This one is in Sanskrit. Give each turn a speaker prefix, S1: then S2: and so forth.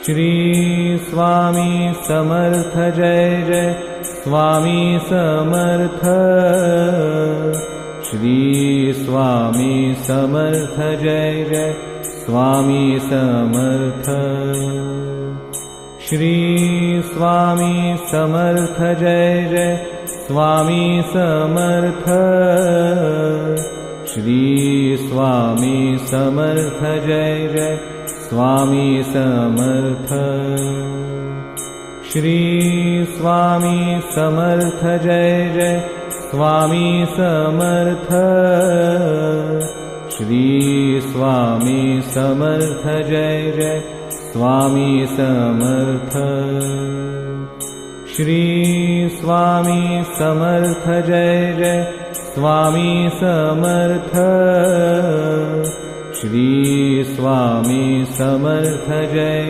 S1: श्री स्वामी समर्थ जय जय स्वामी समर्थ। श्री स्वामी समर्थ जय जय स्वामी समर्थ। श्री स्वामी समर्थ जय जय स्वामी समर्थ। श्री स्वामी समर्थ जय जय स्वामी समर्थ। श्री स्वामी समर्थ जय जय स्वामी समर्थ। श्री स्वामी समर्थ जय जय स्वामी समर्थ। श्री स्वामी समर्थ जय जय स्वामी समर्थ। श्री स्वामी समर्थ जय